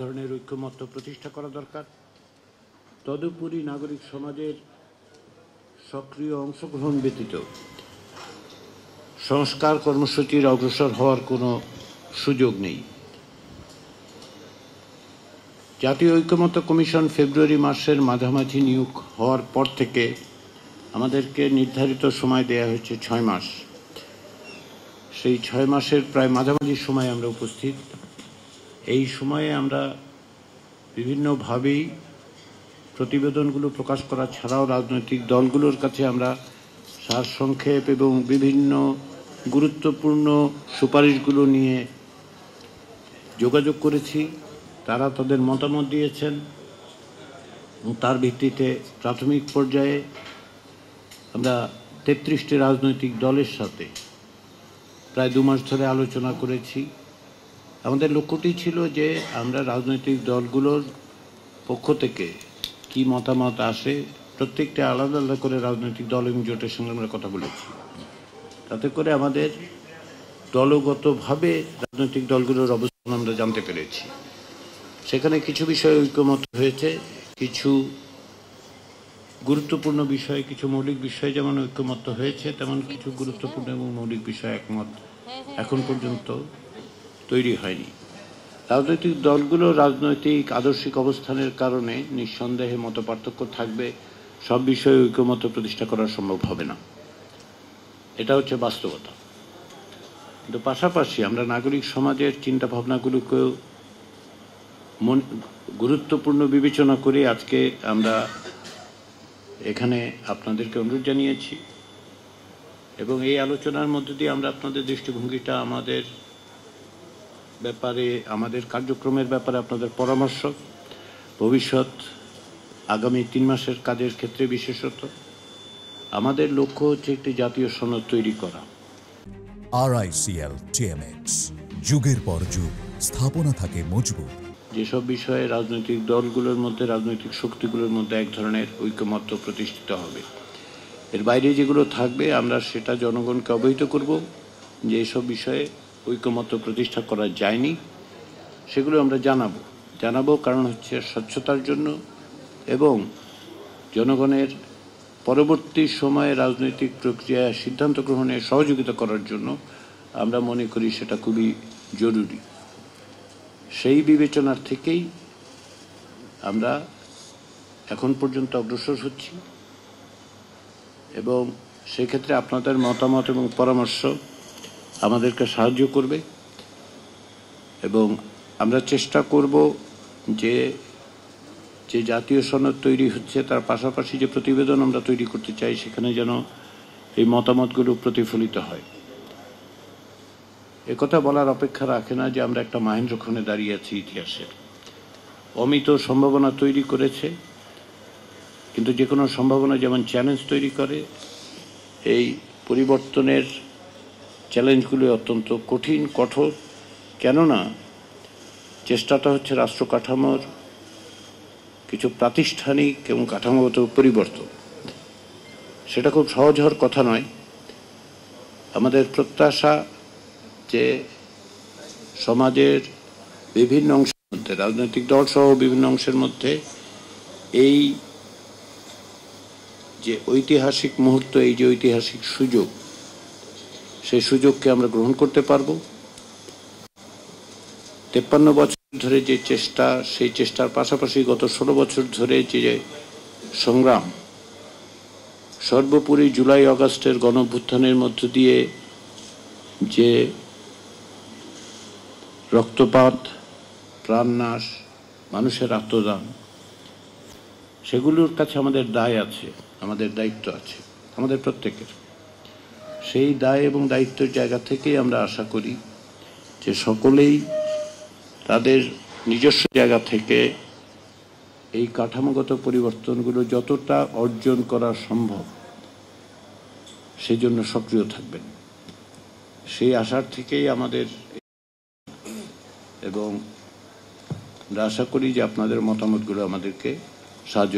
ধরনের ঐক্যমত্য প্রতিষ্ঠা করা দরকার। তদুপরি নাগরিক সমাজের সক্রিয় অংশগ্রহণ ব্যতীত সংস্কার কর্মসূচির অগ্রসর হওয়ার কোনো সুযোগ নেই। জাতীয় ঐক্যমত্য কমিশন ফেব্রুয়ারি মাসের মাঝামাঝি নিয়োগ হওয়ার পর থেকে আমাদেরকে নির্ধারিত সময় দেয়া হয়েছে 6 মাস। সেই 6 মাসের প্রায় মাঝামাঝি সময় আমরা উপস্থিত। এই সময়ে আমরা বিভিন্নভাবেই প্রতিবেদনগুলো প্রকাশ করা ছাড়াও রাজনৈতিক দলগুলোর কাছে আমরা সারসংক্ষেপ এবং বিভিন্ন গুরুত্বপূর্ণ সুপারিশগুলো নিয়ে যোগাযোগ করেছি। তারা তাদের মতামত দিয়েছেন এবং তার ভিত্তিতে প্রাথমিক পর্যায়ে আমরা 33টি রাজনৈতিক দলের সাথে প্রায় 2 মাস ধরে আলোচনা করেছি। আমাদের লক্ষ্যটি ছিল যে আমরা রাজনৈতিক দলগুলোর পক্ষ থেকে কি মতামত আসে, প্রত্যেকটা আলাদা আলাদা করে রাজনৈতিক দল এবং জোটের সঙ্গে আমরা কথা বলেছি। তাতে করে আমাদের দলগতভাবে রাজনৈতিক দলগুলোর অবস্থান আমরা জানতে পেরেছি। সেখানে কিছু বিষয়ে ঐক্যমত হয়েছে, কিছু গুরুত্বপূর্ণ বিষয়ে, কিছু মৌলিক বিষয়ে যেমন ঐক্যমত হয়েছে, তেমন কিছু গুরুত্বপূর্ণ এবং মৌলিক বিষয়ে একমত এখন পর্যন্ত তৈরি হয়নি। রাজনৈতিক দলগুলো রাজনৈতিক আদর্শিক অবস্থানের কারণে নিঃসন্দেহে মতপার্থক্য থাকবে, সব বিষয়ে ঐক্যমত্য প্রতিষ্ঠা করা সম্ভব হবে না, এটা হচ্ছে বাস্তবতা। কিন্তু পাশাপাশি আমরা নাগরিক সমাজের চিন্তা ভাবনাগুলোকেও গুরুত্বপূর্ণ বিবেচনা করে আজকে আমরা এখানে আপনাদেরকে অনুরোধ জানিয়েছি এবং এই আলোচনার মধ্যে দিয়ে আমরা আপনাদের দৃষ্টিভঙ্গিটা, আমাদের ব্যাপারে, আমাদের কার্যক্রমের ব্যাপারে আপনাদের পরামর্শ, ভবিষ্যৎ আগামী 3 মাসের কাজের ক্ষেত্রে বিশেষত আমাদের লক্ষ্য হচ্ছে একটি জাতীয় সনদ তৈরি করা। RICL TMX, যুগের পর যুগ স্থাপনা থাকে মজবুত। যেসব বিষয়ে রাজনৈতিক দলগুলোর মধ্যে, রাজনৈতিক শক্তিগুলোর মধ্যে এক ধরনের ঐক্যমত্য প্রতিষ্ঠিত হবে। এর বাইরে যেগুলো থাকবে আমরা সেটা জনগণকে অবহিত করব যে এইসব বিষয়ে ঐক্যমত্য প্রতিষ্ঠা করা যায়নি, সেগুলো আমরা জানাবো কারণ হচ্ছে স্বচ্ছতার জন্য এবং জনগণের পরবর্তী সময়ে রাজনৈতিক প্রক্রিয়া সিদ্ধান্ত গ্রহণে সহযোগিতা করার জন্য আমরা মনে করি সেটা খুবই জরুরি। সেই বিবেচনার থেকেই আমরা এখন পর্যন্ত অগ্রসর হচ্ছি এবং সেক্ষেত্রে আপনাদের মতামত এবং পরামর্শ আমাদেরকে সাহায্য করবে এবং আমরা চেষ্টা করব যে জাতীয় সনদ তৈরি হচ্ছে তার পাশাপাশি যে প্রতিবেদন আমরা তৈরি করতে চাই সেখানে যেন এই মতামতগুলো প্রতিফলিত হয়। একথা বলার অপেক্ষা রাখে না যে আমরা একটা মাহেন্দ্রক্ষণে দাঁড়িয়ে আছি ইতিহাসের। অমিত সম্ভাবনা তৈরি করেছে, কিন্তু যে কোনো সম্ভাবনা যেমন চ্যালেঞ্জ তৈরি করে, এই পরিবর্তনের চ্যালেঞ্জগুলো অত্যন্ত কঠিন, কঠোর। কেননা চেষ্টাটা হচ্ছে রাষ্ট্র কাঠামোর কিছু প্রাতিষ্ঠানিক এবং কাঠামোগত পরিবর্তন। সেটা খুব সহজ হওয়ার কথা নয়। আমাদের প্রত্যাশা যে সমাজের বিভিন্ন অংশের মধ্যে, রাজনৈতিক দল সহ বিভিন্ন অংশের মধ্যে এই যে ঐতিহাসিক মুহূর্ত, এই যে ঐতিহাসিক সুযোগ, সেই সুযোগকে আমরা গ্রহণ করতে পারবো। 53 বছর ধরে যে চেষ্টা, সেই চেষ্টার পাশাপাশি গত 16 বছর ধরে যে সংগ্রাম, সর্বোপরি জুলাই আগস্টের গণঅভ্যুত্থানের মধ্য দিয়ে যে রক্তপাত, প্রাণনাশ, মানুষের আত্মদান, সেগুলোর কাছে আমাদের দায় আছে, আমাদের দায়িত্ব আছে, আমাদের প্রত্যেকের। সেই দায় এবং দায়িত্বের জায়গা থেকেই আমরা আশা করি যে সকলেই তাদের নিজস্ব জায়গা থেকে এই কাঠামোগত পরিবর্তনগুলো যতটা অর্জন করা সম্ভব সেজন্য সক্রিয় থাকবেন। সেই আশার থেকেই আমাদের, এবং আমরা আশা করি যে আপনাদের মতামতগুলো আমাদেরকে সাহায্য